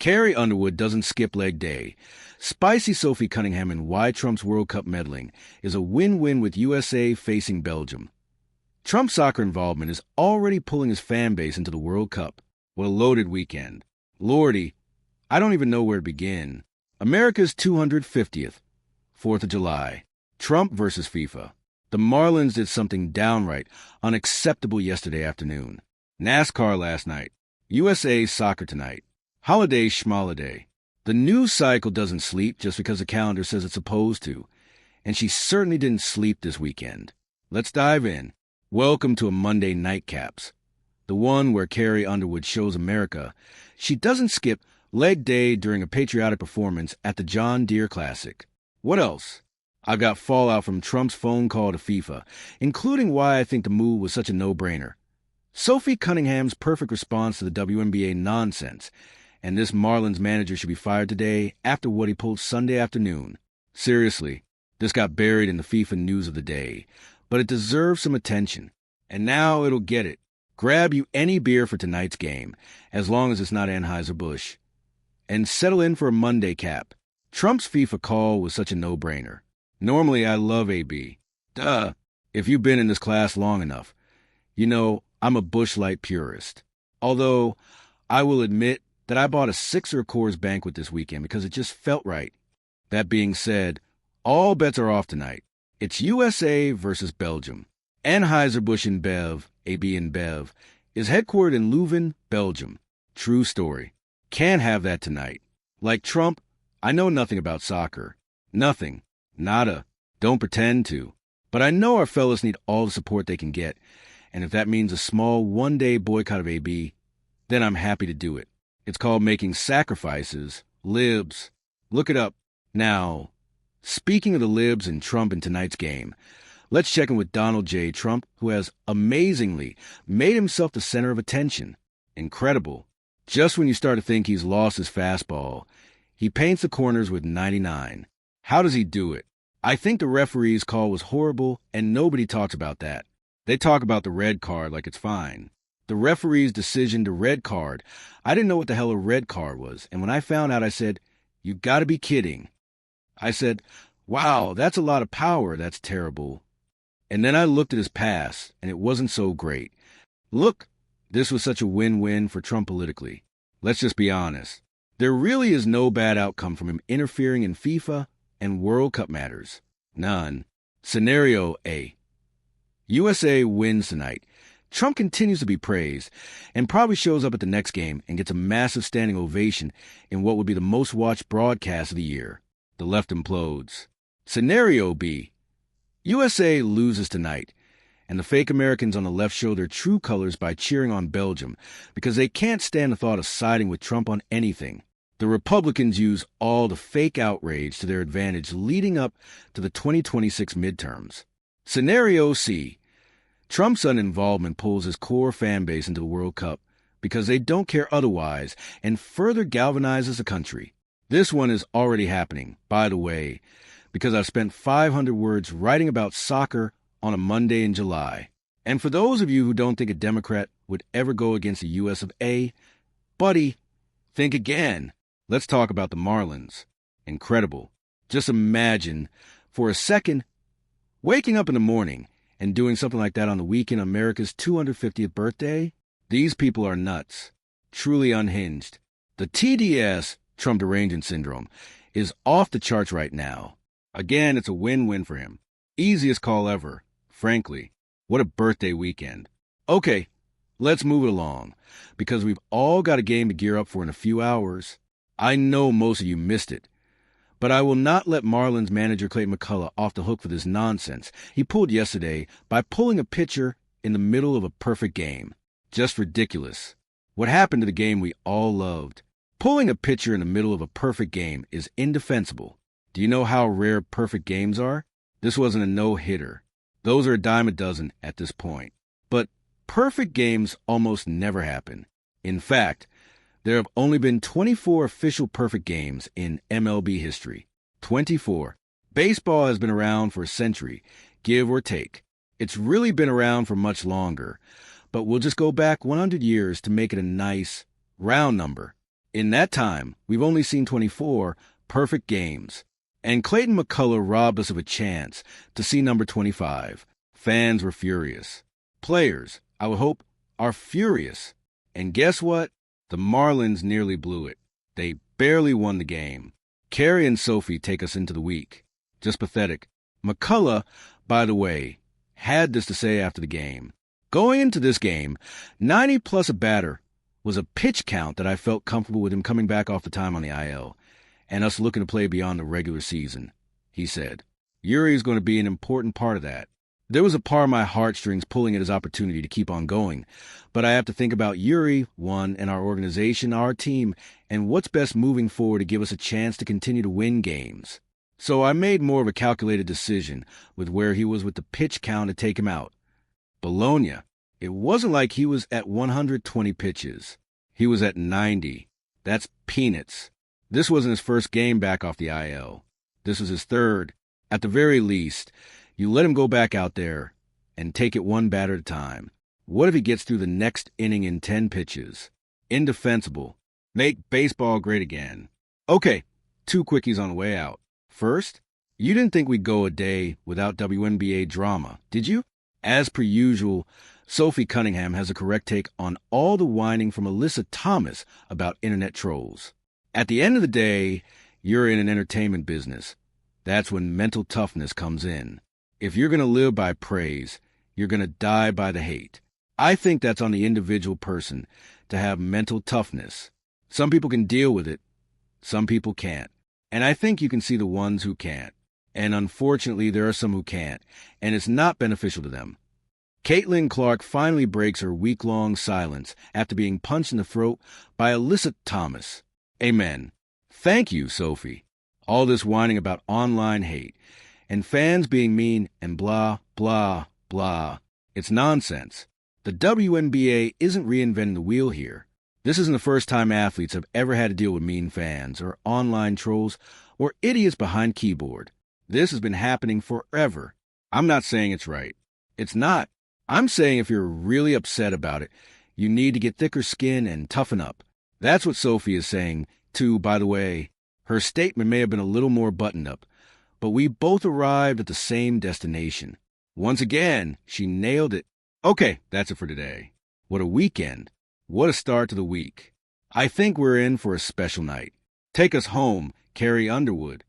Carrie Underwood doesn't skip leg day. Spicy Sophie Cunningham in Why Trump's World Cup meddling is a win-win with USA facing Belgium. Trump's soccer involvement is already pulling his fan base into the World Cup. What a loaded weekend. Lordy, I don't even know where to begin. America's 250th, 4th of July. Trump versus FIFA. The Marlins did something downright unacceptable yesterday afternoon. NASCAR last night. USA soccer tonight. Holiday schmoliday. The news cycle doesn't sleep just because the calendar says it's supposed to. And she certainly didn't sleep this weekend. Let's dive in. Welcome to a Monday Nightcaps. The one where Carrie Underwood shows America she doesn't skip leg day during a patriotic performance at the John Deere Classic. What else? I've got fallout from Trump's phone call to FIFA, including why I think the move was such a no-brainer. Sophie Cunningham's perfect response to the WNBA nonsense, and this Marlins manager should be fired today after what he pulled Sunday afternoon. Seriously, this got buried in the FIFA news of the day, but it deserves some attention. And now it'll get it. Grab you any beer for tonight's game, as long as it's not Anheuser-Busch. And settle in for a Monday cap. Trump's FIFA call was such a no-brainer. Normally, I love AB. Duh. If you've been in this class long enough, you know I'm a Busch Light purist. Although, I will admit that I bought a Sixer Coors Banquet this weekend because it just felt right. That being said, all bets are off tonight. It's USA versus Belgium. Anheuser-Busch InBev, AB InBev, is headquartered in Leuven, Belgium. True story. Can't have that tonight. Like Trump, I know nothing about soccer. Nothing. Nada. Don't pretend to. But I know our fellas need all the support they can get, and if that means a small one-day boycott of AB, then I'm happy to do it. It's called making sacrifices. Libs. Look it up. Now, speaking of the libs and Trump in tonight's game, let's check in with Donald J. Trump, who has amazingly made himself the center of attention. Incredible. Just when you start to think he's lost his fastball, he paints the corners with 99. How does he do it? I think the referee's call was horrible, and nobody talks about that. They talk about the red card like it's fine. The referee's decision to red card, I didn't know what the hell a red card was, and when I found out, I said, "You gotta be kidding." I said, "Wow, that's a lot of power, that's terrible." And then I looked at his pass, and it wasn't so great. Look, this was such a win-win for Trump politically. Let's just be honest. There really is no bad outcome from him interfering in FIFA and World Cup matters. None. Scenario A. USA wins tonight. Trump continues to be praised and probably shows up at the next game and gets a massive standing ovation in what would be the most watched broadcast of the year. The left implodes. Scenario B. USA loses tonight, and the fake Americans on the left show their true colors by cheering on Belgium because they can't stand the thought of siding with Trump on anything. The Republicans use all the fake outrage to their advantage leading up to the 2026 midterms. Scenario C. Trump's uninvolvement pulls his core fan base into the World Cup because they don't care otherwise and further galvanizes the country. This one is already happening, by the way, because I've spent 500 words writing about soccer on a Monday in July. And for those of you who don't think a Democrat would ever go against the US of A, buddy, think again. Let's talk about the Marlins. Incredible. Just imagine, for a second, waking up in the morning and doing something like that on the weekend of America's 250th birthday. These people are nuts. Truly unhinged. The TDS, Trump derangement syndrome, is off the charts right now. Again, it's a win-win for him. Easiest call ever. Frankly, what a birthday weekend. Okay, let's move it along, because we've all got a game to gear up for in a few hours. I know most of you missed it, but I will not let Marlins manager Clayton McCullough off the hook for this nonsense he pulled yesterday by pulling a pitcher in the middle of a perfect game. Just ridiculous. What happened to the game we all loved? Pulling a pitcher in the middle of a perfect game is indefensible. Do you know how rare perfect games are? This wasn't a no-hitter. Those are a dime a dozen at this point. But perfect games almost never happen. In fact, there have only been 24 official perfect games in MLB history. 24. Baseball has been around for a century, give or take. It's really been around for much longer, but we'll just go back 100 years to make it a nice, round number. In that time, we've only seen 24 perfect games. And Clayton McCullough robbed us of a chance to see number 25. Fans were furious. Players, I would hope, are furious. And guess what? The Marlins nearly blew it. They barely won the game. Carrie and Sophie take us into the week. Just pathetic. McCullough, by the way, had this to say after the game. Going into this game, 90 plus a batter was a pitch count that I felt comfortable with him coming back off the time on the IL, and us looking to play beyond the regular season. He said, Yuri is going to be an important part of that. There was a part of my heartstrings pulling at his opportunity to keep on going, but I have to think about Yuri, one, and our organization, our team, and what's best moving forward to give us a chance to continue to win games. So I made more of a calculated decision with where he was with the pitch count to take him out. Bologna, it wasn't like he was at 120 pitches. He was at 90. That's peanuts. This wasn't his first game back off the IL. This was his third. At the very least, you let him go back out there and take it one batter at a time. What if he gets through the next inning in 10 pitches? Indefensible. Make baseball great again. Okay, 2 quickies on the way out. First, you didn't think we'd go a day without WNBA drama, did you? As per usual, Sophie Cunningham has a correct take on all the whining from Alyssa Thomas about internet trolls. At the end of the day, you're in an entertainment business. That's when mental toughness comes in. If you're going to live by praise, you're going to die by the hate. I think that's on the individual person to have mental toughness. Some people can deal with it. Some people can't. And I think you can see the ones who can't. And unfortunately, there are some who can't. And it's not beneficial to them. Caitlin Clark finally breaks her week-long silence after being punched in the throat by Alyssa Thomas. Amen. Thank you, Sophie. All this whining about online hate and fans being mean and blah, blah, blah. It's nonsense. The WNBA isn't reinventing the wheel here. This isn't the first time athletes have ever had to deal with mean fans or online trolls or idiots behind keyboard. This has been happening forever. I'm not saying it's right. It's not. I'm saying if you're really upset about it, you need to get thicker skin and toughen up. That's what Sophie is saying, too, by the way. Her statement may have been a little more buttoned up, but we both arrived at the same destination. Once again, she nailed it. Okay, that's it for today. What a weekend. What a start to the week. I think we're in for a special night. Take us home, Carrie Underwood.